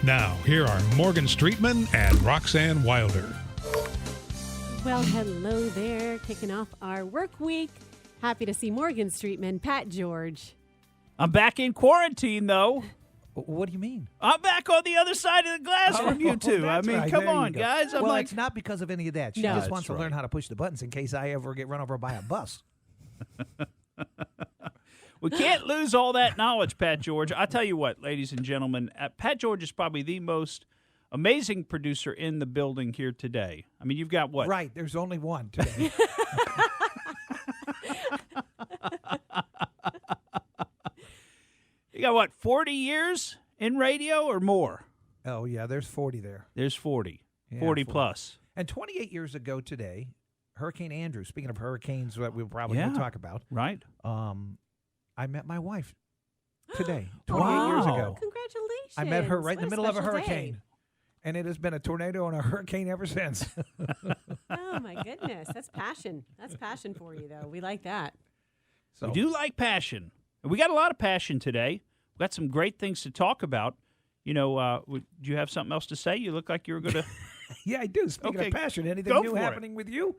Now, here are Morgan Streetman and Roxanne Wilder. Well, hello there. Kicking off our work week. Happy to see Morgan Streetman, Pat George. I'm back in quarantine, though. What do you mean? I'm back on the other side of the glass from you two. I mean, right. come There you on, go. guys. I'm well, like, it's not because of any of that. She No. just That's wants to right. learn how to push the buttons in case I ever get run over by a bus. we can't lose all that knowledge, Pat George. I tell you what, ladies and gentlemen, Pat George is probably the most amazing producer in the building here today. I mean, you've got what? Right. There's only one today. You got what, 40 years in radio or more? Oh, yeah. There's 40 there. There's 40. Yeah, 40 plus. And 28 years ago today, Hurricane Andrew, speaking of hurricanes that we'll probably Yeah. will talk about, Right? I met my wife today, 28 Wow. years ago. Congratulations. I met her right in What the middle of a special hurricane. day. And it has been a tornado and a hurricane ever since. Oh, my goodness. That's passion. That's passion for you, though. We like that. So We do like passion. And we got a lot of passion today. We got some great things to talk about. You know, do you have something else to say? You look like you were going to. yeah, I do. Speaking Okay, of passion, anything go new for it. happening with you?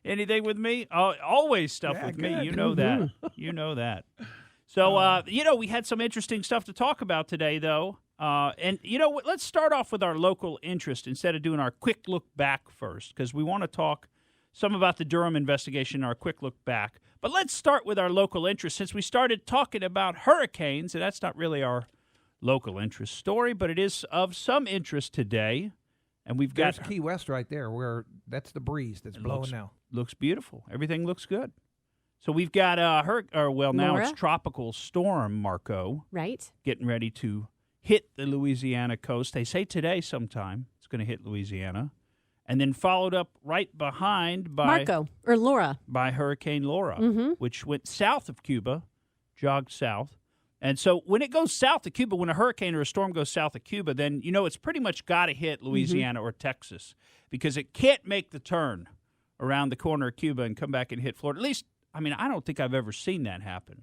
Anything with me? Always stuff Yeah, with good. me. You know that. You know that. So, we had some interesting stuff to talk about today, though. And, let's start off with our local interest instead of doing our quick look back first, because we want to talk some about the Durham investigation, our quick look back. But let's start with our local interest since we started talking about hurricanes, and that's not really our local interest story, but it is of some interest today. And we've got There's Key West right there, where that's the breeze that's blowing now. Looks beautiful. Everything looks good. So we've got now Laura? it's Tropical Storm Marco Right? getting ready to hit the Louisiana coast. They say today sometime it's going to hit Louisiana. And then followed up right behind by Marco or Laura. by Hurricane Laura, Mm-hmm. which went south of Cuba, jogged south. And so when it goes south of Cuba, when a hurricane or a storm goes south of Cuba, then, it's pretty much got to hit Louisiana or Texas because it can't make the turn around the corner of Cuba and come back and hit Florida. At least, I don't think I've ever seen that happen.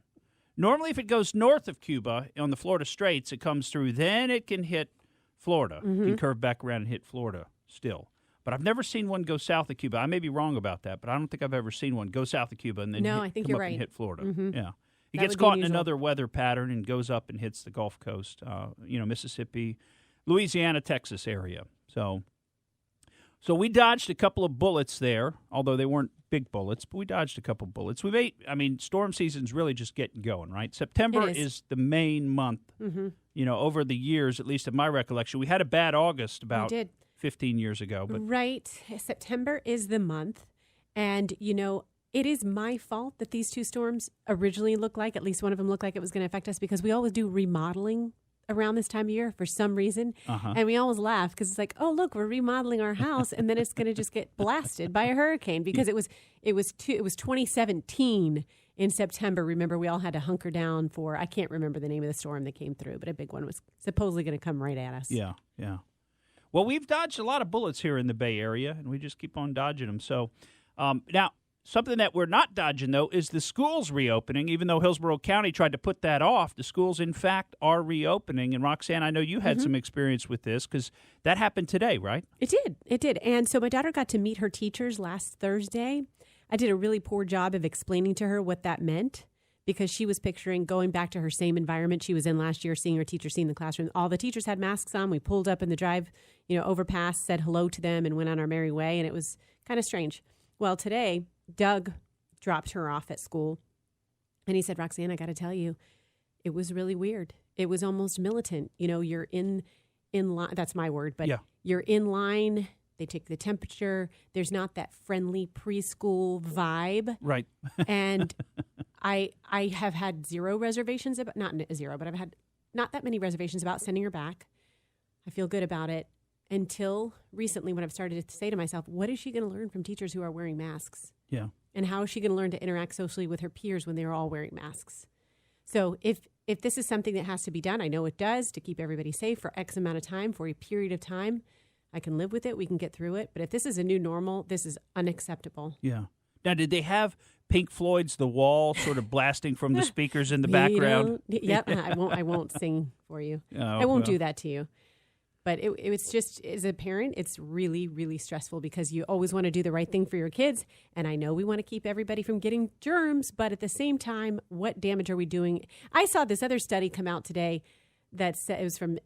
Normally, if it goes north of Cuba on the Florida Straits, it comes through, then it can hit Florida. It can curve back around and hit Florida still. But I've never seen one go south of Cuba. I may be wrong about that, but I don't think I've ever seen one go south of Cuba and then I think come you're up right. and hit Florida. Mhm. Yeah. He That gets would be caught in unusual. another weather pattern and goes up and hits the Gulf Coast, Mississippi, Louisiana, Texas area. So we dodged a couple of bullets there, although they weren't big bullets, but we dodged a couple of bullets. Storm season's really just getting going, right? September It is. the main month. Mm-hmm. Over the years, at least in my recollection. We had a bad August We about did. 15 years ago, but Right. September is the month. And, it is my fault that these two storms originally looked like, at least one of them looked like it was going to affect us because we always do remodeling around this time of year for some reason. And we always laugh because it's like, oh, look, we're remodeling our house. And then it's going to just get blasted by a hurricane because it was 2017 in September. Remember, we all had to hunker down for, I can't remember the name of the storm that came through, but a big one was supposedly going to come right at us. yeah. Well, we've dodged a lot of bullets here in the Bay Area, and we just keep on dodging them. So now, something that we're not dodging, though, is the schools reopening. Even though Hillsborough County tried to put that off, the schools, in fact, are reopening. And, Roxanne, I know you had some experience with this because that happened today, right? It did. And so my daughter got to meet her teachers last Thursday. I did a really poor job of explaining to her what that meant because she was picturing going back to her same environment she was in last year, seeing her teacher, seeing the classroom. All the teachers had masks on. We pulled up in the drive, overpass, said hello to them, and went on our merry way. And it was kind of strange. Well, today, Doug dropped her off at school, and he said, Roxanne, I got to tell you, it was really weird. It was almost militant. You're in line. That's my word, but you're in line. They take the temperature. There's not that friendly preschool vibe. Right. And I have had zero reservations about, not zero, but I've had not that many reservations about sending her back. I feel good about it until recently when I've started to say to myself, what is she going to learn from teachers who are wearing masks? Yeah. And how is she going to learn to interact socially with her peers when they're all wearing masks? So if this is something that has to be done, I know it does, to keep everybody safe for X amount of time, for a period of time, I can live with it. We can get through it. But if this is a new normal, this is unacceptable. Yeah. Now, did they have Pink Floyd's The Wall sort of blasting from the speakers in the background. Yep, I won't sing for you. Oh, I won't do that to you. But it's just, as a parent, it's really, really stressful because you always want to do the right thing for your kids. And I know we want to keep everybody from getting germs, but at the same time, what damage are we doing? I saw this other study come out today that said, it was from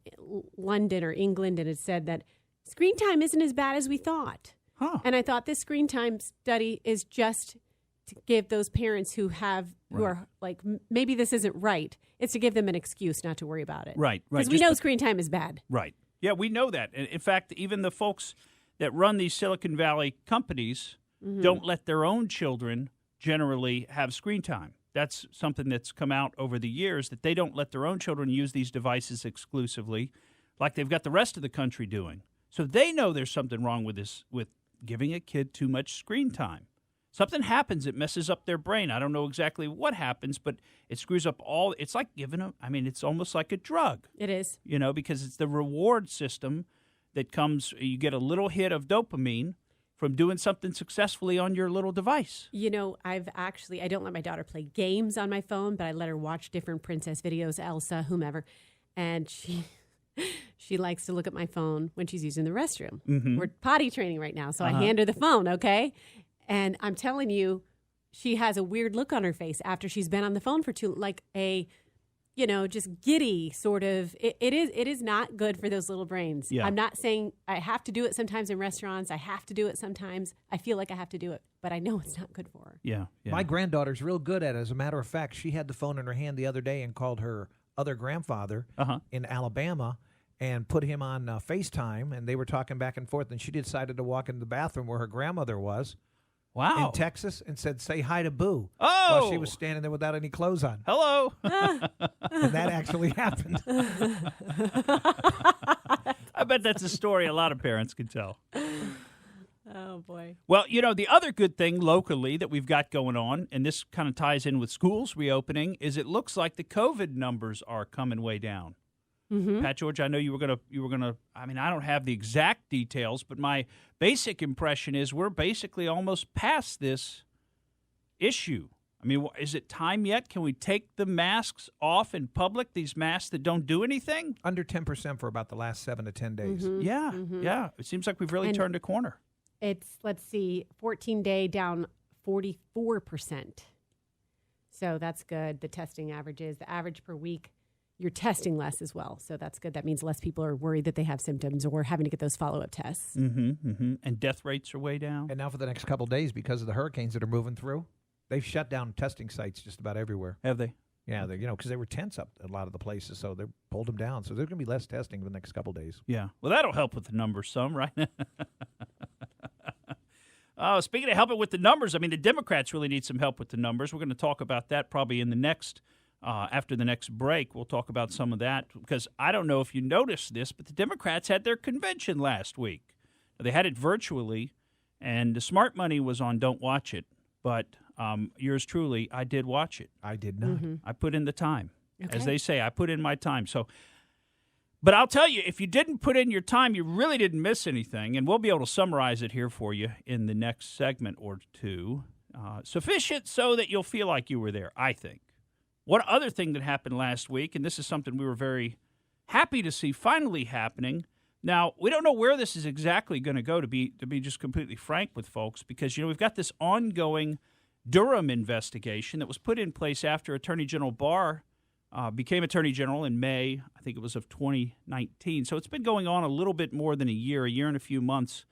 London or England, and it said that screen time isn't as bad as we thought. Huh. And I thought this screen time study is just to give those parents who are like, maybe this isn't right. It's to give them an excuse not to worry about it. Right. Because we know screen time is bad. Right. Yeah, we know that. In fact, even the folks that run these Silicon Valley companies don't let their own children generally have screen time. That's something that's come out over the years, that they don't let their own children use these devices exclusively like they've got the rest of the country doing. So they know there's something wrong with this, with giving a kid too much screen time. Something happens, it messes up their brain. I don't know exactly what happens, but it screws up all. It's like giving them, it's almost like a drug. It is. Because it's the reward system that comes, you get a little hit of dopamine from doing something successfully on your little device. I don't let my daughter play games on my phone, but I let her watch different princess videos, Elsa, whomever. And she likes to look at my phone when she's using the restroom. We're potty training right now, so I hand her the phone, okay? And I'm telling you, she has a weird look on her face after she's been on the phone for just giddy sort of. It is not good for those little brains. Yeah. I'm not saying I have to do it sometimes in restaurants. I have to do it sometimes. I feel like I have to do it, but I know it's not good for her. Yeah. My granddaughter's real good at it. As a matter of fact, she had the phone in her hand the other day and called her other grandfather in Alabama and put him on FaceTime, and they were talking back and forth, and she decided to walk into the bathroom where her grandmother was. Wow. In Texas, and said, "Say hi to Boo." Oh. While she was standing there without any clothes on. Hello. And that actually happened. I bet that's a story a lot of parents can tell. Oh, boy. Well, the other good thing locally that we've got going on, and this kind of ties in with schools reopening, is it looks like the COVID numbers are coming way down. Pat George, I know you were gonna. I don't have the exact details, but my basic impression is we're basically almost past this issue. Is it time yet? Can we take the masks off in public? These masks that don't do anything? Under 10% for about the last 7 to 10 days. Yeah. It seems like we've really turned a corner. It's 14-day down 44%. So that's good. The testing averages, the average per week. You're testing less as well, so that's good. That means less people are worried that they have symptoms or having to get those follow-up tests. And death rates are way down. And now for the next couple of days, because of the hurricanes that are moving through, they've shut down testing sites just about everywhere. Have they? Yeah, because they were tense up a lot of the places, so they pulled them down. So there's going to be less testing the next couple of days. Yeah. Well, that'll help with the numbers some, right? Speaking of helping with the numbers, the Democrats really need some help with the numbers. We're going to talk about that probably in the next after the next break. We'll talk about some of that because I don't know if you noticed this, but the Democrats had their convention last week. They had it virtually, and the smart money was on Don't Watch It, but yours truly, I did watch it. I did not. I put in the time. Okay. As they say, I put in my time. But I'll tell you, if you didn't put in your time, you really didn't miss anything, and we'll be able to summarize it here for you in the next segment or two. Sufficient so that you'll feel like you were there, I think. One other thing that happened last week, and this is something we were very happy to see finally happening. Now, we don't know where this is exactly going to go, to be just completely frank with folks, because, we've got this ongoing Durham investigation that was put in place after Attorney General Barr became Attorney General in May, I think it was, of 2019. So it's been going on a little bit more than a year and a few months.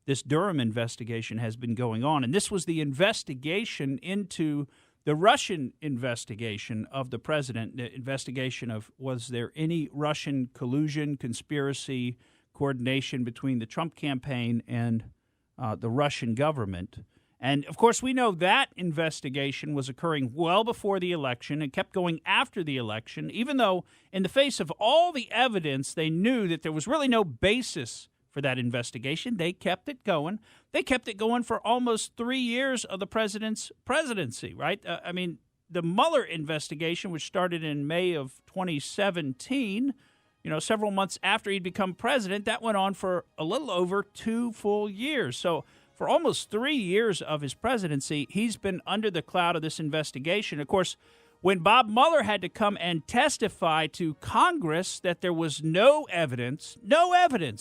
This Durham investigation has been going on, and this was the investigation into the Russian investigation of the president, the investigation of was there any Russian collusion, conspiracy, coordination between the Trump campaign and the Russian government. And, of course, we know that investigation was occurring well before the election and kept going after the election, even though in the face of all the evidence, they knew that there was really no basis for that investigation. They kept it going. They kept it going for almost 3 years of the president's presidency, right? The Mueller investigation, which started in May of 2017, several months after he'd become president, that went on for a little over 2 full years. So for almost 3 years of his presidency, he's been under the cloud of this investigation. Of course, when Bob Mueller had to come and testify to Congress that there was no evidence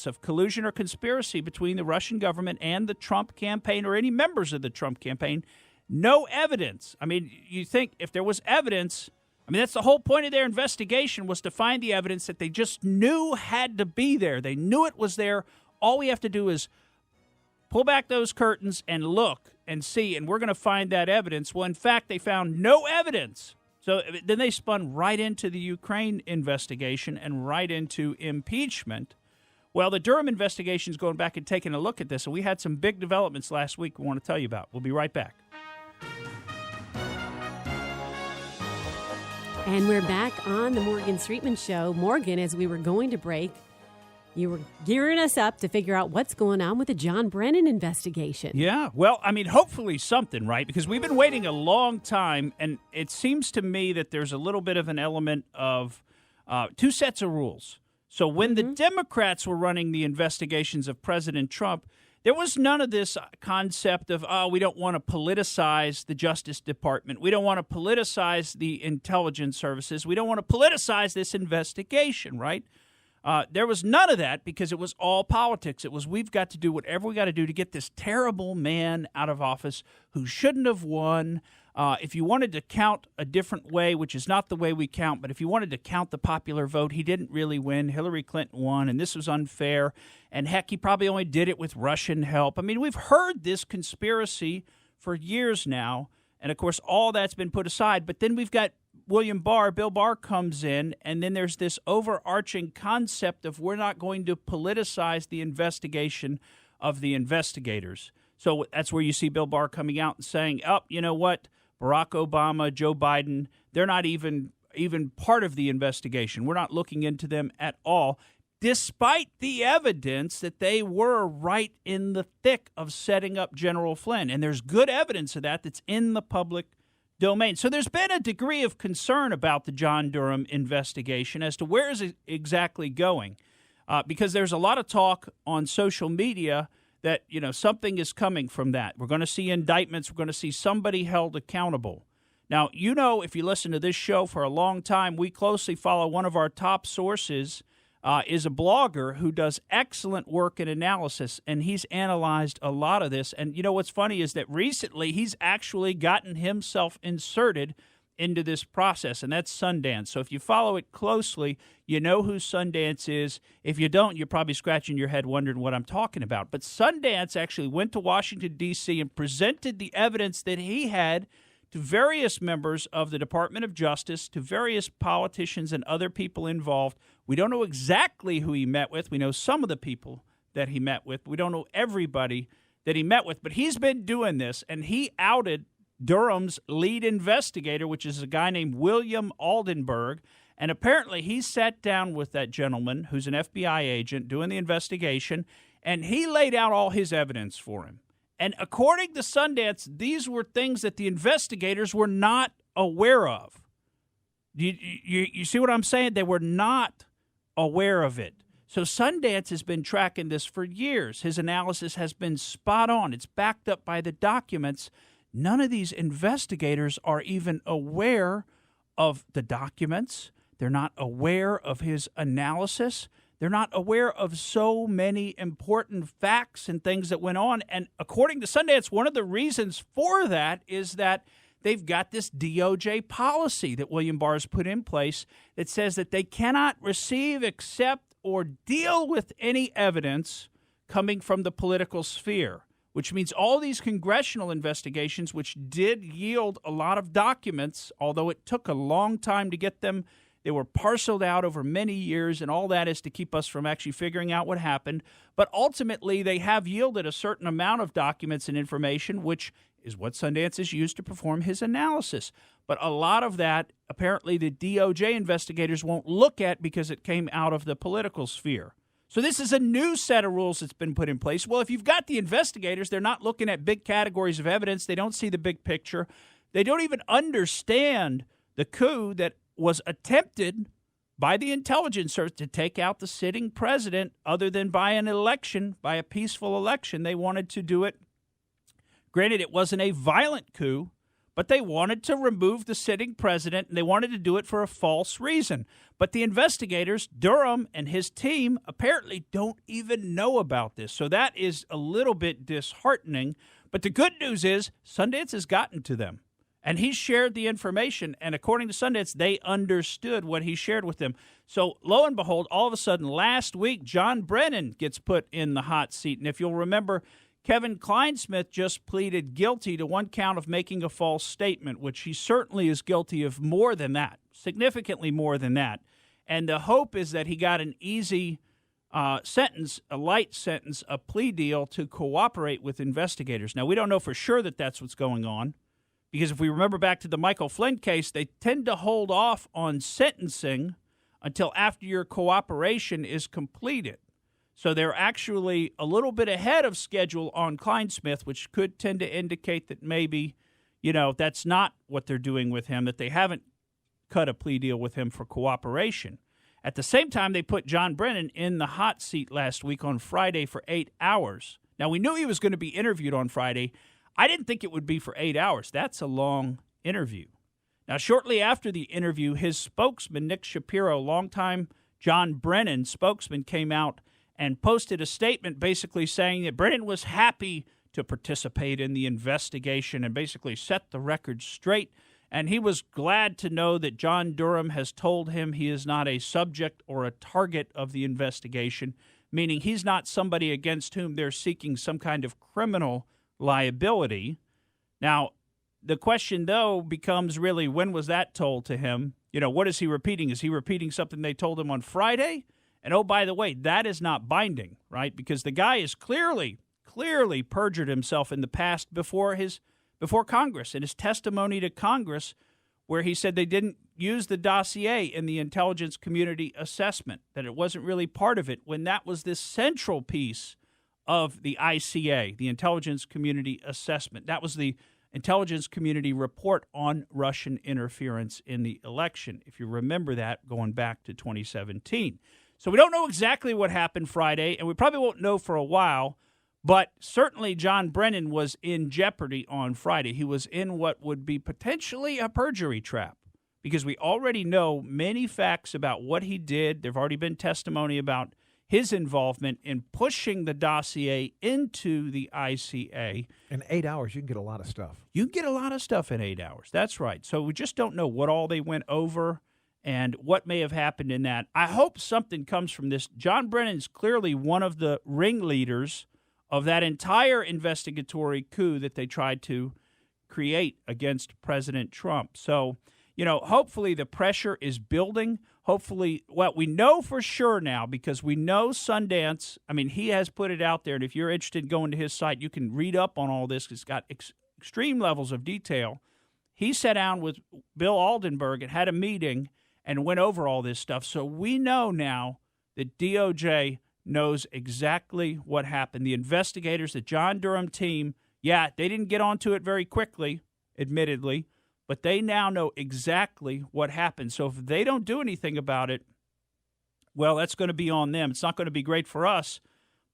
of collusion or conspiracy between the Russian government and the Trump campaign or any members of the Trump campaign, no evidence. I mean, you think if there was evidence, I mean, that's the whole point of their investigation, was to find the evidence that they just knew had to be there. They knew it was there. All we have to do is pull back those curtains and look and see, and we're going to find that evidence. Well, in fact, they found no evidence. So then they spun right into the Ukraine investigation and right into impeachment. Well, the Durham investigation is going back and taking a look at this, and we had some big developments last week we want to tell you about. We'll be right back. And we're back on the Morgan Streetman Show. Morgan, as we were going to break, you were gearing us up to figure out what's going on with the John Brennan investigation. Yeah, well, I mean, hopefully something, right? Because we've been waiting a long time, and it seems to me that there's a little bit of an element of two sets of rules. So when the Democrats were running the investigations of President Trump, there was none of this concept of, we don't want to politicize the Justice Department. We don't want to politicize the intelligence services. We don't want to politicize this investigation, right? There was none of that because it was all politics. It was, we've got to do whatever we got to do to get this terrible man out of office who shouldn't have won. If you wanted to count a different way, which is not the way we count, but if you wanted to count the popular vote, he didn't really win. Hillary Clinton won, and this was unfair. And heck, he probably only did it with Russian help. I mean, we've heard this conspiracy for years now, and of course, all that's been put aside. But then we've got Bill Barr comes in, and then there's this overarching concept of we're not going to politicize the investigation of the investigators. So that's where you see Bill Barr coming out and saying, you know what, Barack Obama, Joe Biden, they're not even part of the investigation. We're not looking into them at all, despite the evidence that they were right in the thick of setting up General Flynn. And there's good evidence of that that's in the public domain. So there's been a degree of concern about the John Durham investigation as to where is it exactly going, because there's a lot of talk on social media that, you know, something is coming from that. We're going to see indictments. We're going to see somebody held accountable. Now, you know, if you listen to this show for a long time, we closely follow one of our top sources is a blogger who does excellent work in analysis, and he's analyzed a lot of this. And you know what's funny is that recently he's actually gotten himself inserted into this process, and that's Sundance. So if you follow it closely, you know who Sundance is. If you don't, you're probably scratching your head wondering what I'm talking about. But Sundance actually went to Washington, D.C. and presented the evidence that he had to various members of the Department of Justice, to various politicians and other people involved. We don't know exactly who he met with. We know some of the people that he met with. We don't know everybody that he met with. But he's been doing this, and he outed Durham's lead investigator, which is a guy named William Aldenberg. And apparently he sat down with that gentleman, who's an FBI agent, doing the investigation, and he laid out all his evidence for him. And according to Sundance, these were things that the investigators were not aware of. You see what I'm saying? They were not aware of it. So Sundance has been tracking this for years. His analysis has been spot on. It's backed up by the documents. None of these investigators are even aware of the documents. They're not aware of his analysis. They're not aware of so many important facts and things that went on. And according to Sundance, one of the reasons for that is that they've got this DOJ policy that William Barr has put in place that says that they cannot receive, accept, or deal with any evidence coming from the political sphere, which means all these congressional investigations, which did yield a lot of documents, although it took a long time to get them. They were parceled out over many years, and all that is to keep us from actually figuring out what happened. But ultimately, they have yielded a certain amount of documents and information, which is what Sundance has used to perform his analysis. But a lot of that, apparently, the DOJ investigators won't look at because it came out of the political sphere. So this is a new set of rules that's been put in place. Well, if you've got the investigators, they're not looking at big categories of evidence. They don't see the big picture. They don't even understand the coup that was attempted by the intelligence service to take out the sitting president, other than by an election, by a peaceful election. They wanted to do it Granted, it wasn't a violent coup, but they wanted to remove the sitting president, and they wanted to do it for a false reason. But the investigators, Durham and his team, apparently don't even know about this. So that is a little bit disheartening. But the good news is Sundance has gotten to them, and he shared the information. And according to Sundance, they understood what he shared with them. So lo and behold, all of a sudden last week, John Brennan gets put in the hot seat. And if you'll remember, Kevin Kleinsmith just pleaded guilty to one count of making a false statement, which he certainly is guilty of more than that, significantly more than that. And the hope is that he got an easy sentence, a light sentence, a plea deal to cooperate with investigators. Now, we don't know for sure that that's what's going on, because if we remember back to the Michael Flynn case, they tend to hold off on sentencing until after your cooperation is completed. So they're actually a little bit ahead of schedule on Kleinsmith, which could tend to indicate that maybe, that's not what they're doing with him, that they haven't cut a plea deal with him for cooperation. At the same time, they put John Brennan in the hot seat last week on Friday for 8 hours. Now, we knew he was going to be interviewed on Friday. I didn't think it would be for 8 hours. That's a long interview. Now, shortly after the interview, his spokesman, Nick Shapiro, longtime John Brennan spokesman, came out and posted a statement basically saying that Brennan was happy to participate in the investigation and basically set the record straight. And he was glad to know that John Durham has told him he is not a subject or a target of the investigation, meaning he's not somebody against whom they're seeking some kind of criminal liability. Now, the question, though, becomes really, when was that told to him? What is he repeating? Is he repeating something they told him on Friday? And, oh, by the way, that is not binding, right? Because the guy is clearly perjured himself in the past before Congress, in his testimony to Congress, where he said they didn't use the dossier in the intelligence community assessment, that it wasn't really part of it, when that was this central piece of the ICA, the intelligence community assessment. That was the intelligence community report on Russian interference in the election, if you remember that, going back to 2017. So we don't know exactly what happened Friday, and we probably won't know for a while, but certainly John Brennan was in jeopardy on Friday. He was in what would be potentially a perjury trap, because we already know many facts about what he did. There have already been testimony about his involvement in pushing the dossier into the ICA. In 8 hours, you can get a lot of stuff. You can get a lot of stuff in 8 hours. That's right. So we just don't know what all they went over and what may have happened in that. I hope something comes from this. John Brennan's clearly one of the ringleaders of that entire investigatory coup that they tried to create against President Trump. So, hopefully the pressure is building. Hopefully, well, we know for sure now, because we know Sundance, he has put it out there, and if you're interested in going to his site, you can read up on all this. It's got extreme levels of detail. He sat down with Bill Aldenberg and had a meeting and went over all this stuff. So we know now that DOJ knows exactly what happened. The investigators, the John Durham team, they didn't get onto it very quickly, admittedly, but they now know exactly what happened. So if they don't do anything about it, well, that's going to be on them. It's not going to be great for us,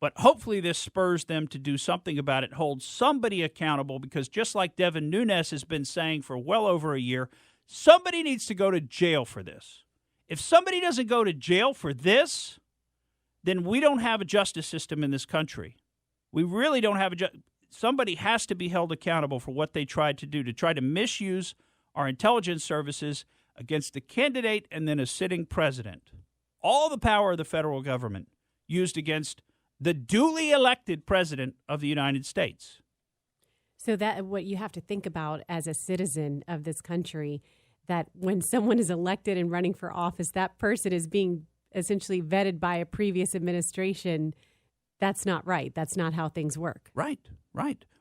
but hopefully this spurs them to do something about it, hold somebody accountable, because just like Devin Nunes has been saying for well over a year, somebody needs to go to jail for this. If somebody doesn't go to jail for this, then we don't have a justice system in this country. We really don't have somebody has to be held accountable for what they tried to do, to try to misuse our intelligence services against a candidate and then a sitting president. All the power of the federal government used against the duly elected president of the United States. So that what you have to think about as a citizen of this country, that when someone is elected and running for office, that person is being essentially vetted by a previous administration. That's not right. That's not how things work. Right.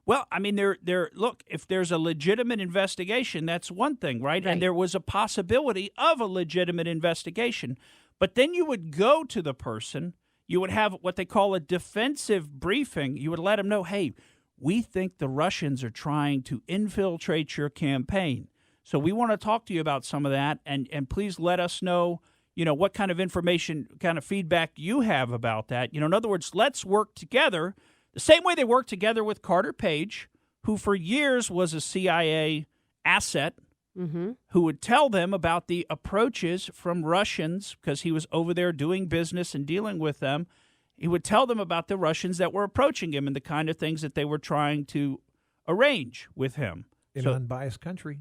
Well, look, if there's a legitimate investigation, that's one thing, right? And there was a possibility of a legitimate investigation. But then you would go to the person, you would have what they call a defensive briefing. You would let them know, hey, we think the Russians are trying to infiltrate your campaign. So we want to talk to you about some of that, and please let us know, what kind of information, kind of feedback you have about that. In other words, let's work together the same way they worked together with Carter Page, who for years was a CIA asset, who would tell them about the approaches from Russians, because he was over there doing business and dealing with them. He would tell them about the Russians that were approaching him and the kind of things that they were trying to arrange with him. In an unbiased country,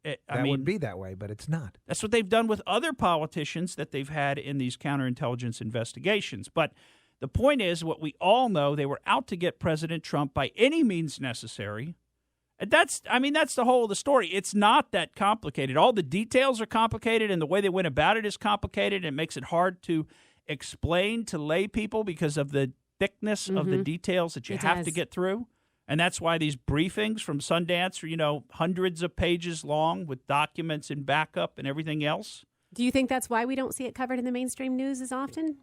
that would be that way, but it's not. That's what they've done with other politicians that they've had in these counterintelligence investigations. But the point is, what we all know, they were out to get President Trump by any means necessary. And that's the whole of the story. It's not that complicated. All the details are complicated, and the way they went about it is complicated. And it makes it hard to explain to lay people because of the thickness of the details that you have to get through. And that's why these briefings from Sundance are, hundreds of pages long with documents and backup and everything else. Do you think that's why we don't see it covered in the mainstream news as often?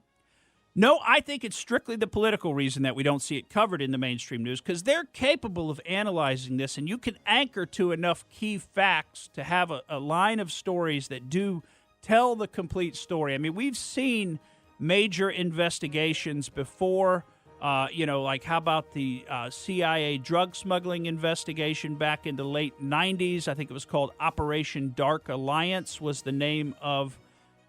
No, I think it's strictly the political reason that we don't see it covered in the mainstream news, because they're capable of analyzing this, and you can anchor to enough key facts to have a line of stories that do tell the complete story. I mean, we've seen major investigations before. Like how about the CIA drug smuggling investigation back in the late 90s? I think it was called Operation Dark Alliance was the name of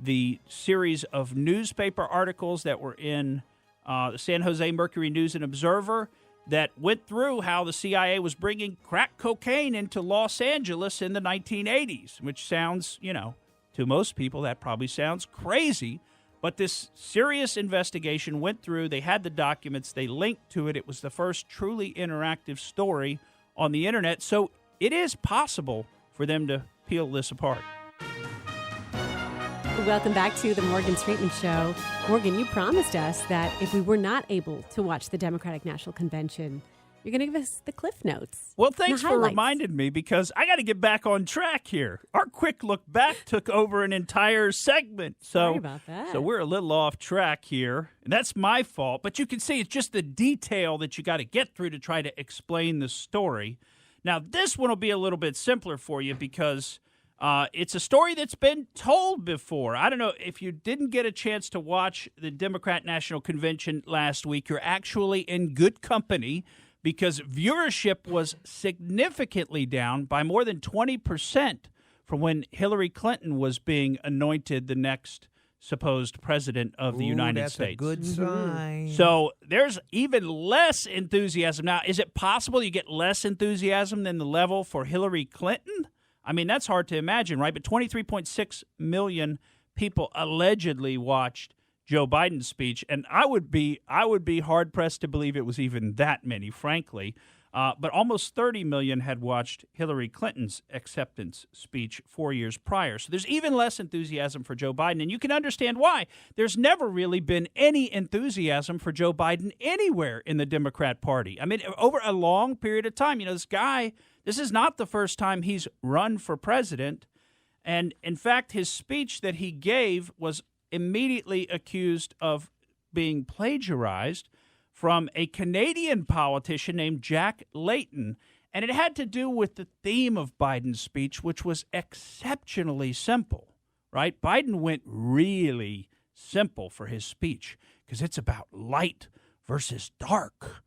the series of newspaper articles that were in the San Jose Mercury News and Observer that went through how the CIA was bringing crack cocaine into Los Angeles in the 1980s, which sounds, to most people, that probably sounds crazy. But this serious investigation went through. They had the documents. They linked to it. It was the first truly interactive story on the Internet. So it is possible for them to peel this apart. Welcome back to the Morgan Streetman Show. Morgan, you promised us that if we were not able to watch the Democratic National Convention, you're going to give us the Cliff Notes. Well, thanks for reminding me, because I got to get back on track here. Our quick look back took over an entire segment. Sorry about that. So we're a little off track here, and that's my fault. But you can see it's just the detail that you got to get through to try to explain the story. Now, this one will be a little bit simpler for you because it's a story that's been told before. I don't know if you didn't get a chance to watch the Democrat National Convention last week. You're actually in good company, because viewership was significantly down by more than 20% from when Hillary Clinton was being anointed the next supposed president of the United States. That's a good sign. So there's even less enthusiasm. Now, is it possible you get less enthusiasm than the level for Hillary Clinton? I mean, that's hard to imagine, right? But 23.6 million people allegedly watched Joe Biden's speech, and I would be hard-pressed to believe it was even that many, frankly. But almost 30 million had watched Hillary Clinton's acceptance speech 4 years prior. So there's even less enthusiasm for Joe Biden, and you can understand why. There's never really been any enthusiasm for Joe Biden anywhere in the Democrat Party. I mean, over a long period of time, this guy, this is not the first time he's run for president. And, in fact, his speech that he gave was immediately accused of being plagiarized from a Canadian politician named Jack Layton. And it had to do with the theme of Biden's speech, which was exceptionally simple, right? Biden went really simple for his speech because it's about light versus dark,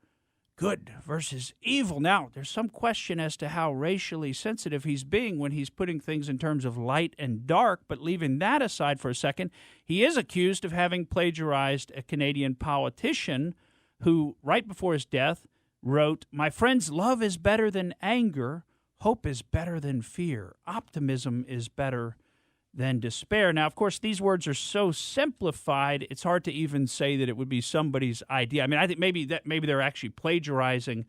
good versus evil. Now, there's some question as to how racially sensitive he's being when he's putting things in terms of light and dark, but leaving that aside for a second, he is accused of having plagiarized a Canadian politician who, right before his death, wrote, "My friends, love is better than anger, hope is better than fear, optimism is better than despair." Now, of course, these words are so simplified, it's hard to even say that it would be somebody's idea. I mean, I think maybe they're actually plagiarizing,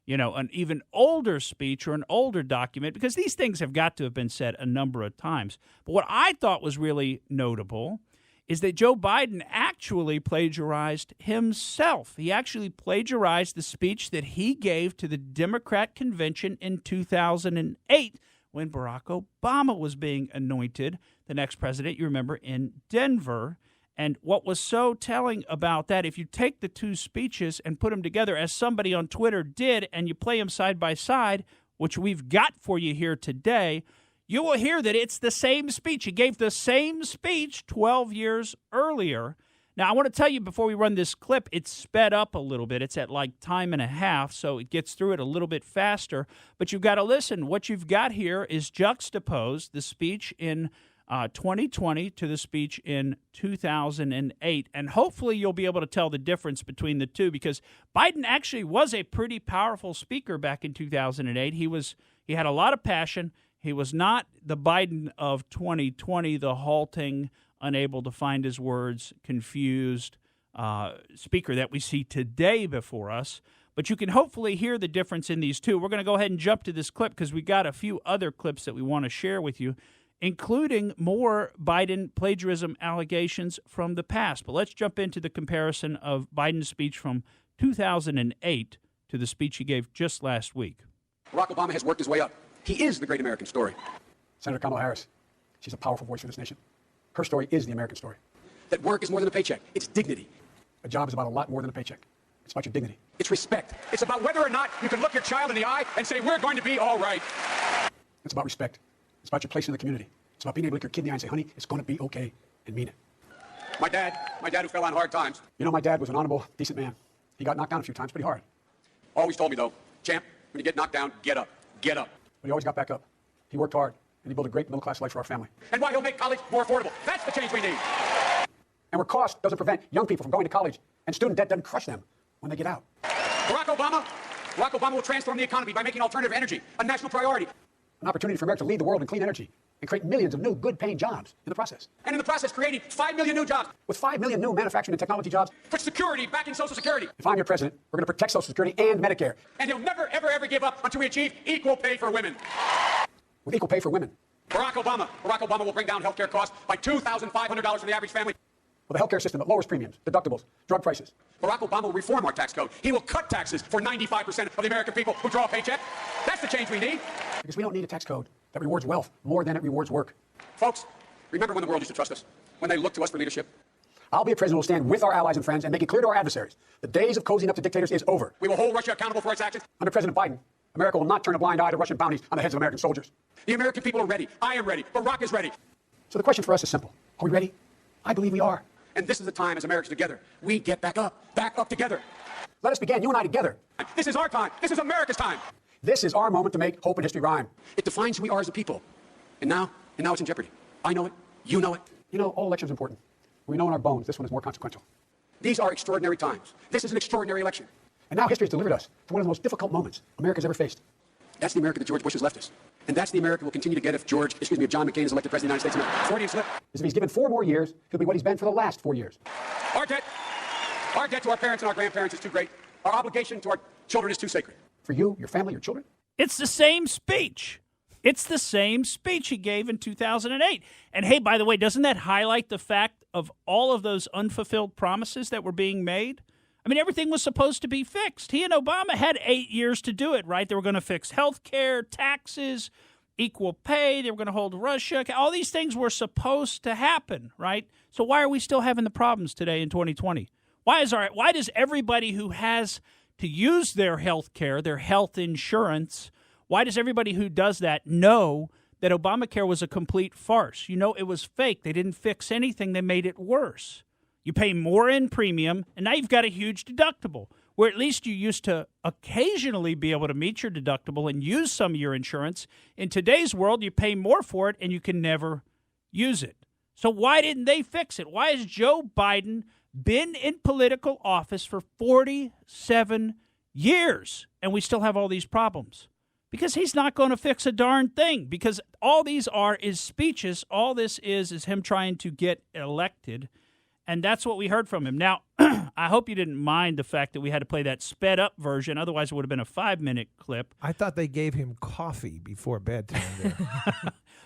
an even older speech or an older document, because these things have got to have been said a number of times. But what I thought was really notable is that Joe Biden actually plagiarized himself. He actually plagiarized the speech that he gave to the Democrat convention in 2008 when Barack Obama was being anointed the next president, you remember, in Denver. And what was so telling about that, if you take the two speeches and put them together, as somebody on Twitter did, and you play them side by side, which we've got for you here today, you will hear that it's the same speech. He gave the same speech 12 years earlier. Now, I want to tell you before we run this clip, it's sped up a little bit. It's at like time and a half, so it gets through it a little bit faster. But you've got to listen. What you've got here is juxtaposed the speech in 2020 to the speech in 2008. And hopefully you'll be able to tell the difference between the two, because Biden actually was a pretty powerful speaker back in 2008. He had a lot of passion. He was not the Biden of 2020, the halting, unable to find his words, confused speaker that we see today before us. But you can hopefully hear the difference in these two. We're going to go ahead and jump to this clip because we got a few other clips that we want to share with you, including more Biden plagiarism allegations from the past. But let's jump into the comparison of Biden's speech from 2008 to the speech he gave just last week. Barack Obama has worked his way up. He is the great American story. Senator Kamala Harris, she's a powerful voice for this nation. Her story is the American story. That work is more than a paycheck. It's dignity. A job is about a lot more than a paycheck. It's about your dignity. It's respect. It's about whether or not you can look your child in the eye and say, we're going to be all right. It's about respect. It's about your place in the community. It's about being able to look your kid in the eye and say, honey, it's going to be okay, and mean it. My dad who fell on hard times. You know, my dad was an honorable, decent man. He got knocked down a few times pretty hard. Always told me, though, champ, when you get knocked down, get up. Get up. But he always got back up. He worked hard. And he built a great middle-class life for our family. And why he'll make college more affordable. That's the change we need. And where cost doesn't prevent young people from going to college, and student debt doesn't crush them when they get out. Barack Obama will transform the economy by making alternative energy a national priority. An opportunity for America to lead the world in clean energy and create millions of new, good-paying jobs in the process. And in the process, creating 5 million new jobs, with 5 million new manufacturing and technology jobs. Put security back in Social Security. If I'm your president, we're going to protect Social Security and Medicare. And he'll never, ever, ever give up until we achieve equal pay for women. With equal pay for women. Barack Obama will bring down health care costs by $2,500 for the average family. With a health care system that lowers premiums, deductibles, drug prices. Barack Obama will reform our tax code. He will cut taxes for 95% of the American people who draw a paycheck. That's the change we need. Because we don't need a tax code that rewards wealth more than it rewards work. Folks, remember when the world used to trust us? When they looked to us for leadership? I'll be a president who will stand with our allies and friends and make it clear to our adversaries the days of cozying up to dictators is over. We will hold Russia accountable for its actions. Under President Biden, America will not turn a blind eye to Russian bounties on the heads of American soldiers. The American people are ready. I am ready. Barack is ready. So the question for us is simple. Are we ready? I believe we are. And this is the time as Americans together, we get back up together. Let us begin, you and I together. This is our time. This is America's time. This is our moment to make hope and history rhyme. It defines who we are as a people. And now it's in jeopardy. I know it. You know it. You know, all elections are important. We know in our bones this one is more consequential. These are extraordinary times. This is an extraordinary election. And now history has delivered us to one of the most difficult moments America's ever faced. That's the America that George Bush has left us. And that's the America we'll continue to get if John McCain is elected President of the United States. Freudian slip is if he's given 4 more years, he'll be what he's been for the last 4 years. Our debt to our parents and our grandparents is too great. Our obligation to our children is too sacred. For you, your family, your children. It's the same speech. It's the same speech he gave in 2008. And hey, by the way, doesn't that highlight the fact of all of those unfulfilled promises that were being made? I mean, everything was supposed to be fixed. He and Obama had 8 years to do it, right? They were going to fix health care, taxes, equal pay. They were going to hold Russia. All these things were supposed to happen, right? So why are we still having the problems today in 2020? Why does everybody who has to use their health care, their health insurance, why does everybody who does that know that Obamacare was a complete farce? You know, it was fake. They didn't fix anything. They made it worse. You pay more in premium, and now you've got a huge deductible, where at least you used to occasionally be able to meet your deductible and use some of your insurance. In today's world, you pay more for it, and you can never use it. So why didn't they fix it? Why has Joe Biden been in political office for 47 years, and we still have all these problems? Because he's not going to fix a darn thing, because all these is speeches. All this is him trying to get elected. And that's what we heard from him. Now, I hope you didn't mind the fact that we had to play that sped-up version. Otherwise, it would have been a 5-minute clip. I thought they gave him coffee before bedtime there.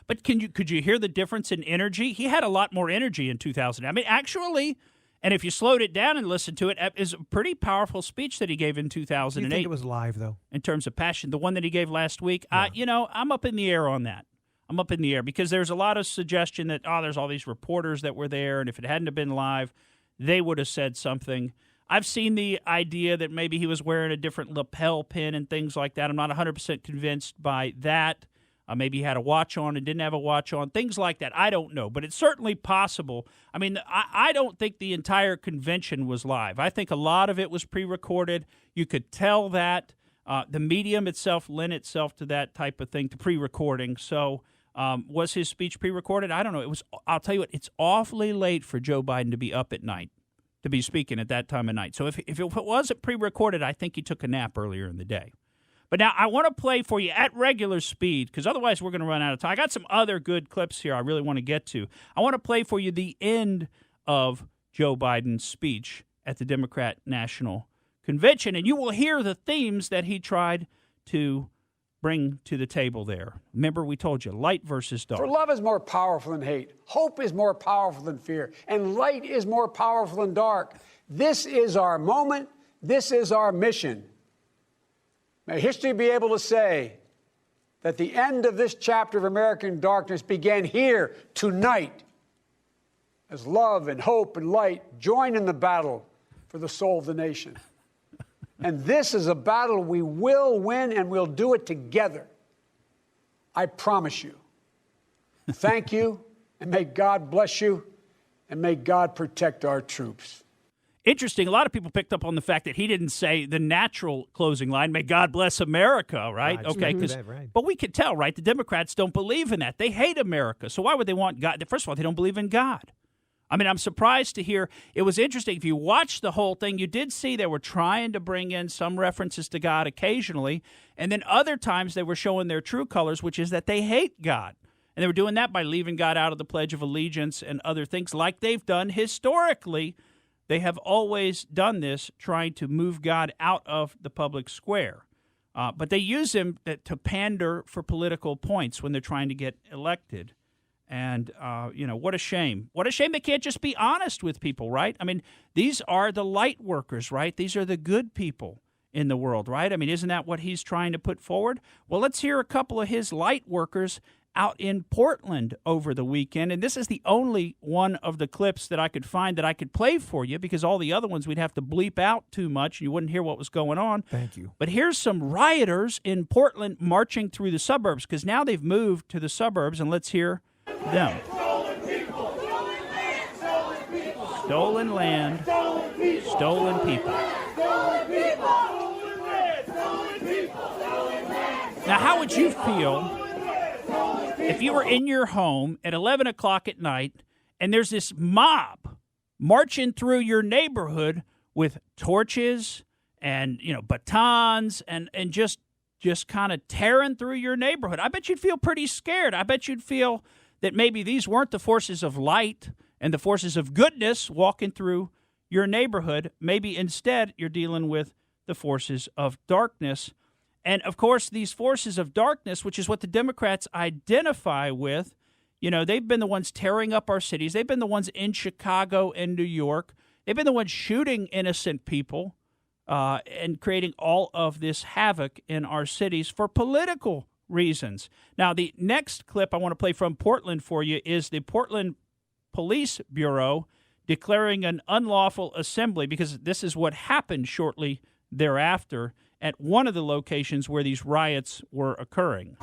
But could you hear the difference in energy? He had a lot more energy in 2000. I mean, actually, and if you slowed it down and listened to it, it is a pretty powerful speech that he gave in 2008. Do you think it was live, though? In terms of passion. The one that he gave last week, yeah. I'm up in the air on that. I'm up in the air because there's a lot of suggestion that, there's all these reporters that were there, and if it hadn't have been live, they would have said something. I've seen the idea that maybe he was wearing a different lapel pin and things like that. I'm not 100% convinced by that. Maybe he had a watch on and didn't have a watch on, things like that. I don't know, but it's certainly possible. I mean, I don't think the entire convention was live. I think a lot of it was pre-recorded. You could tell that. The medium itself lent itself to that type of thing, to pre-recording. So was his speech pre-recorded? I don't know. I'll tell you what, it's awfully late for Joe Biden to be up at night, to be speaking at that time of night. So if it wasn't pre-recorded, I think he took a nap earlier in the day. But now I want to play for you at regular speed, because otherwise we're going to run out of time. I got some other good clips here I really want to get to. I want to play for you the end of Joe Biden's speech at the Democrat National Convention, and you will hear the themes that he tried to bring to the table there. Remember, we told you, light versus dark. For love is more powerful than hate. Hope is more powerful than fear. And light is more powerful than dark. This is our moment. This is our mission. May history be able to say that the end of this chapter of American darkness began here tonight, as love and hope and light join in the battle for the soul of the nation. And this is a battle we will win, and we'll do it together. I promise you. Thank you, and may God bless you, and may God protect our troops. Interesting. A lot of people picked up on the fact that he didn't say the natural closing line, may God bless America, right? Okay, right. But we could tell, right? The Democrats don't believe in that. They hate America. So why would they want God? First of all, they don't believe in God. I mean, I'm surprised to hear. It was interesting. If you watched the whole thing, you did see they were trying to bring in some references to God occasionally, and then other times they were showing their true colors, which is that they hate God. And they were doing that by leaving God out of the Pledge of Allegiance and other things like they've done historically. They have always done this, trying to move God out of the public square. But they use him to pander for political points when they're trying to get elected. And, what a shame. What a shame they can't just be honest with people, right? I mean, these are the light workers, right? These are the good people in the world, right? I mean, isn't that what he's trying to put forward? Well, let's hear a couple of his light workers out in Portland over the weekend. And this is the only one of the clips that I could find that I could play for you, because all the other ones we'd have to bleep out too much. You wouldn't hear what was going on. Thank you. But here's some rioters in Portland marching through the suburbs, because now they've moved to the suburbs, and let's hear them. Stolen people. Stolen land. Stolen people. Stolen land. Stolen people. Stolen people. Stolen people. Stolen land. Stolen people. Stolen land. Now, how would you feel if you were in your home at 11 o'clock at night and there's this mob marching through your neighborhood with torches and, batons and just kind of tearing through your neighborhood? I bet you'd feel pretty scared. I bet you'd feel that maybe these weren't the forces of light and the forces of goodness walking through your neighborhood. Maybe instead you're dealing with the forces of darkness. And, of course, these forces of darkness, which is what the Democrats identify with, they've been the ones tearing up our cities. They've been the ones in Chicago and New York. They've been the ones shooting innocent people and creating all of this havoc in our cities for political reasons. Now, the next clip I want to play from Portland for you is the Portland Police Bureau declaring an unlawful assembly, because this is what happened shortly thereafter at one of the locations where these riots were occurring.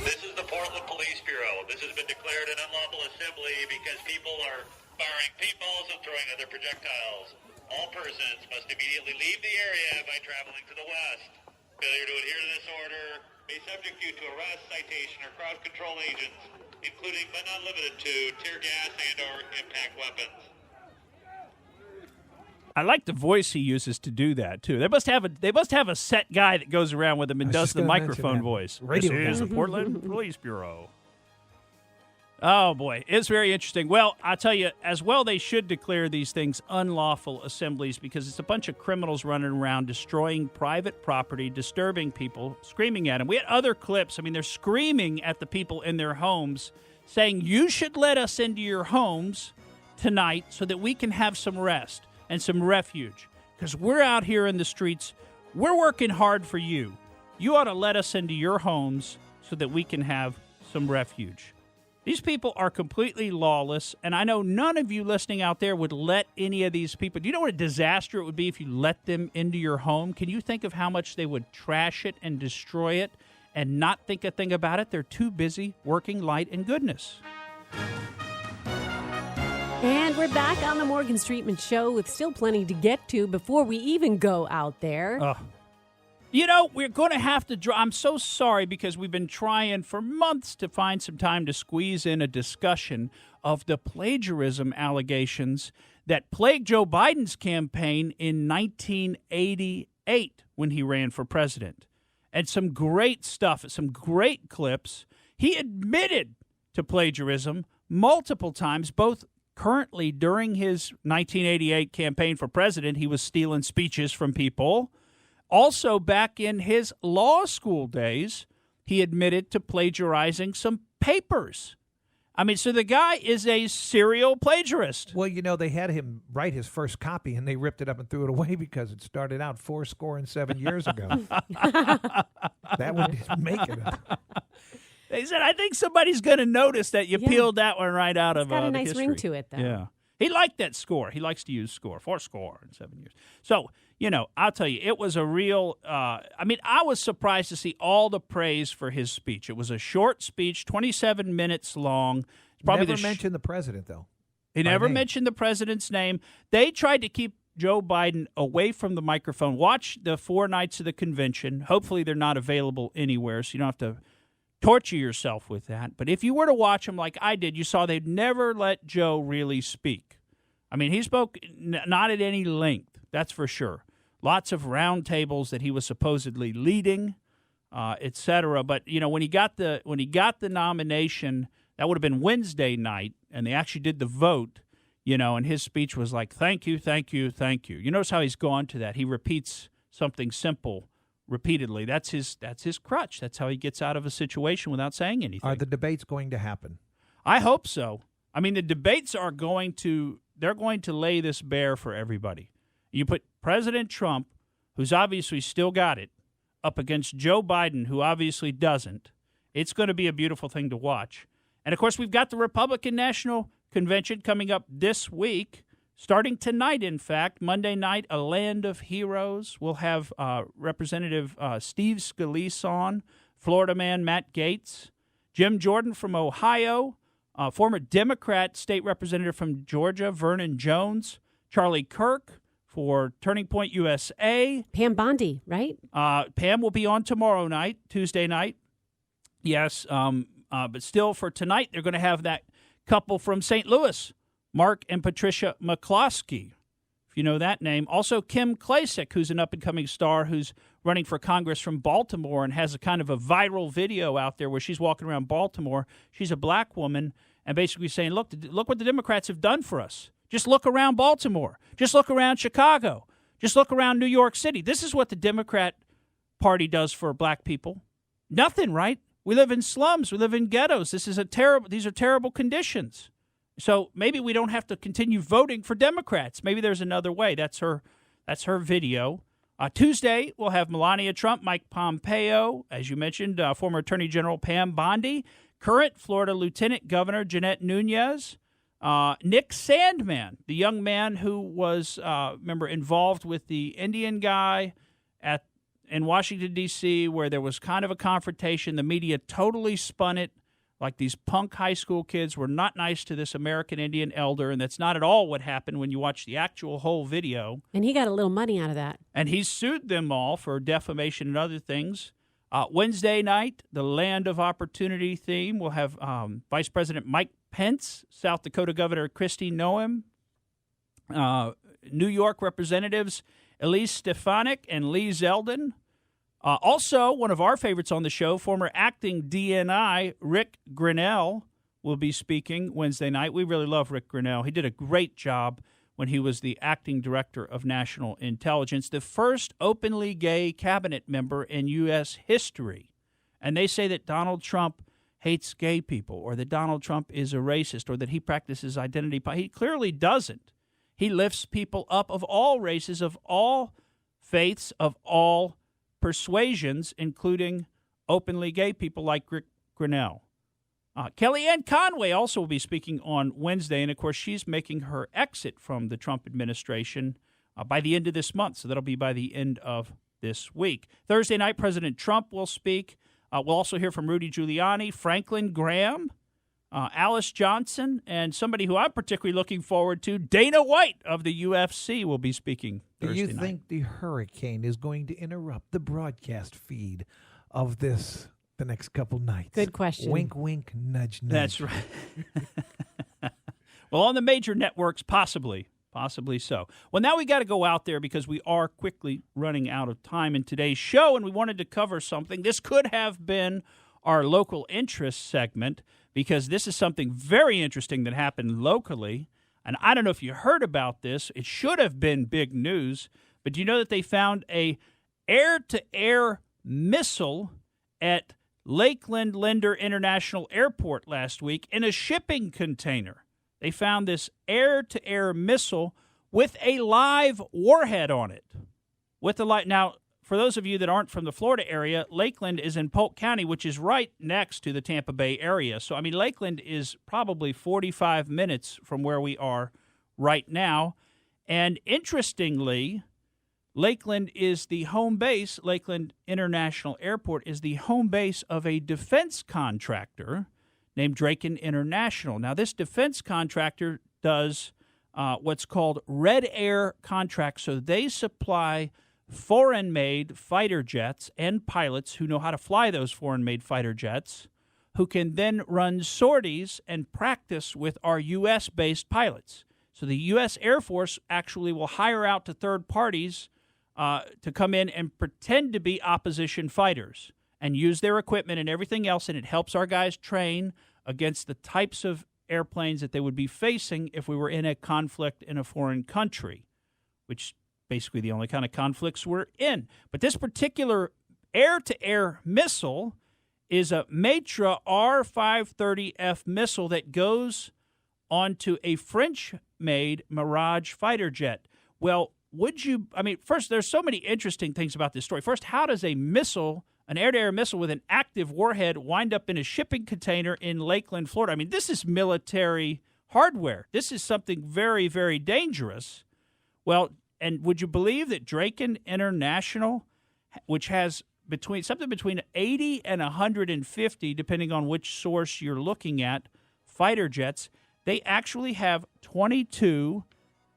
This is the Portland Police Bureau. This has been declared an unlawful assembly because people are firing paintballs and throwing other projectiles. All persons must immediately leave the area by traveling to the west. Failure to adhere to this order may subject you to arrest, citation, or crowd control agents, including but not limited to tear gas and/or impact weapons. I like the voice he uses to do that too. They must have a set guy that goes around with them and does the microphone voice. This is the Portland Police Bureau. Oh boy, it's very interesting. Well, I'll tell you, as well, they should declare these things unlawful assemblies, because it's a bunch of criminals running around destroying private property, disturbing people, screaming at them. We had other clips. I mean, they're screaming at the people in their homes, saying, "You should let us into your homes tonight so that we can have some rest and some refuge, because we're out here in the streets. We're working hard for you. You ought to let us into your homes so that we can have some refuge." These people are completely lawless, and I know none of you listening out there would let any of these people. Do you know what a disaster it would be if you let them into your home? Can you think of how much they would trash it and destroy it and not think a thing about it. They're too busy working light and goodness. And we're back on the Morgan Streetman Show with still plenty to get to before we even go out there. You know, we're going to have to I'm so sorry because we've been trying for months to find some time to squeeze in a discussion of the plagiarism allegations that plagued Joe Biden's campaign in 1988 when he ran for president. And some great stuff, some great clips. He admitted to plagiarism multiple times, both currently during his 1988 campaign for president. He was stealing speeches from people. Also, back in his law school days, he admitted to plagiarizing some papers. I mean, so the guy is a serial plagiarist. Well, you know, they had him write his first copy, and they ripped it up and threw it away because it started out 77 years ago. That would make it. They said, I think somebody's going to notice that you peeled that one right out of It's got a nice history. ring to it, though. Yeah. He liked that score. He likes to use score. 4 score in 7 years. So, you know, I'll tell you, it was a real I was surprised to see all the praise for his speech. It was a short speech, 27 minutes long. It's probably never mentioned the president, though. He never mentioned the president's name. They tried to keep Joe Biden away from the microphone. Watch the 4 nights of the convention. Hopefully they're not available anywhere, so you don't have to torture yourself with that. But if you were to watch them like I did, you saw they'd never let Joe really speak. I mean, he spoke not at any length, that's for sure. Lots of round tables that he was supposedly leading, etc. But you know, when he got the nomination, that would have been Wednesday night, and they actually did the vote. You know, and his speech was like, "Thank you, thank you, thank you." You notice how he's gone to that. He repeats something simple repeatedly. That's his crutch. That's how he gets out of a situation without saying anything. Are the debates going to happen? I hope so. I mean, the debates are going to lay this bare for everybody. You put President Trump, who's obviously still got it, up against Joe Biden, who obviously doesn't. It's going to be a beautiful thing to watch. And, of course, we've got the Republican National Convention coming up this week. Starting tonight, in fact, Monday night, A Land of Heroes. We'll have Representative Steve Scalise on, Florida man Matt Gaetz, Jim Jordan from Ohio, former Democrat state representative from Georgia, Vernon Jones, Charlie Kirk for Turning Point USA. Pam Bondi, right? Pam will be on tomorrow night, Tuesday night. Yes, but still for tonight, they're going to have that couple from St. Louis, Mark and Patricia McCloskey, if you know that name. Also, Kim Klacik, who's an up-and-coming star who's running for Congress from Baltimore and has a kind of a viral video out there where she's walking around Baltimore. She's a black woman and basically saying, look what the Democrats have done for us. Just look around Baltimore. Just look around Chicago. Just look around New York City. This is what the Democrat Party does for black people. Nothing, right? We live in slums. We live in ghettos. These are terrible conditions. So maybe we don't have to continue voting for Democrats. Maybe there's another way. That's her video. Tuesday, we'll have Melania Trump, Mike Pompeo, as you mentioned, former Attorney General Pam Bondi, current Florida Lieutenant Governor Jeanette Nunez, Nick Sandmann, the young man who was, involved with the Indian guy in Washington, D.C., where there was kind of a confrontation. The media totally spun it. Like these punk high school kids were not nice to this American Indian elder, and that's not at all what happened when you watch the actual whole video. And he got a little money out of that. And he sued them all for defamation and other things. Wednesday night, the Land of Opportunity theme. We'll have Vice President Mike Pence, South Dakota Governor Kristi Noem, New York Representatives Elise Stefanik and Lee Zeldin. Also, one of our favorites on the show, former acting DNI Rick Grinnell, will be speaking Wednesday night. We really love Rick Grinnell. He did a great job when he was the acting director of National Intelligence, the first openly gay cabinet member in U.S. history. And they say that Donald Trump hates gay people or that Donald Trump is a racist or that he practices identity. He clearly doesn't. He lifts people up of all races, of all faiths, of all persuasions, including openly gay people like Rick Grinnell. Kellyanne Conway also will be speaking on Wednesday, and of course she's making her exit from the Trump administration by the end of this month, so that'll be by the end of this week. Thursday night, President Trump will speak. We'll also hear from Rudy Giuliani, Franklin Graham, Alice Johnson, and somebody who I'm particularly looking forward to, Dana White of the UFC, will be speaking Thursday night. Do you think the hurricane is going to interrupt the broadcast feed of the next couple nights? Good question. Wink, wink, nudge, nudge. That's right. Well, on the major networks, possibly so. Well, now we got to go out there because we are quickly running out of time in today's show, and we wanted to cover something. This could have been our local interest segment because this is something very interesting that happened locally. And I don't know if you heard about this. It should have been big news. But do you know that they found a air-to-air missile at Lakeland Linder International Airport last week in a shipping container? They found this air-to-air missile with a live warhead on it. Now, for those of you that aren't from the Florida area, Lakeland is in Polk County, which is right next to the Tampa Bay area. So, Lakeland is probably 45 minutes from where we are right now. And interestingly, Lakeland is the home base. Lakeland International Airport is the home base of a defense contractor named Draken International. Now, this defense contractor does what's called Red Air contracts. So they supply foreign-made fighter jets and pilots who know how to fly those foreign-made fighter jets, who can then run sorties and practice with our U.S.-based pilots. So the U.S. Air Force actually will hire out to third parties to come in and pretend to be opposition fighters and use their equipment and everything else, and it helps our guys train against the types of airplanes that they would be facing if we were in a conflict in a foreign country, which basically the only kind of conflicts we're in. But this particular air-to-air missile is a Matra R-530F missile that goes onto a French-made Mirage fighter jet. Well, first, there's so many interesting things about this story. First, how does an air-to-air missile with an active warhead wind up in a shipping container in Lakeland, Florida? This is military hardware. This is something very, very dangerous. Well, and would you believe that Draken International, which has something between 80 and 150, depending on which source you're looking at, fighter jets, they actually have 22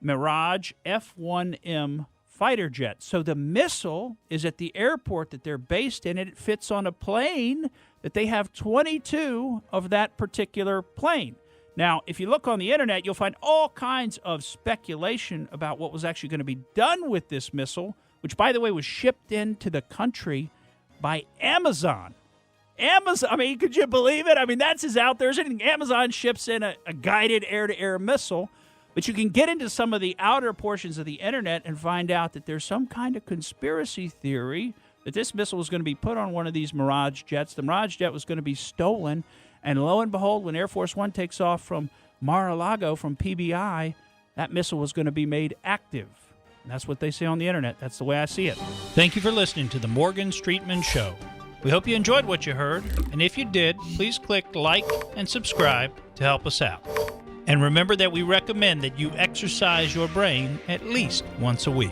Mirage F-1M fighter jets. So the missile is at the airport that they're based in, and it fits on a plane that they have 22 of that particular plane. Now, if you look on the internet, you'll find all kinds of speculation about what was actually going to be done with this missile, which, by the way, was shipped into the country by Amazon. Could you believe it? That's as out there as anything. Amazon ships in a guided air-to-air missile. But you can get into some of the outer portions of the internet and find out that there's some kind of conspiracy theory that this missile was going to be put on one of these Mirage jets. The Mirage jet was going to be stolen. And lo and behold, when Air Force One takes off from Mar-a-Lago, from PBI, that missile was going to be made active. And that's what they say on the internet. That's the way I see it. Thank you for listening to the Morgan Streetman Show. We hope you enjoyed what you heard. And if you did, please click like and subscribe to help us out. And remember that we recommend that you exercise your brain at least once a week.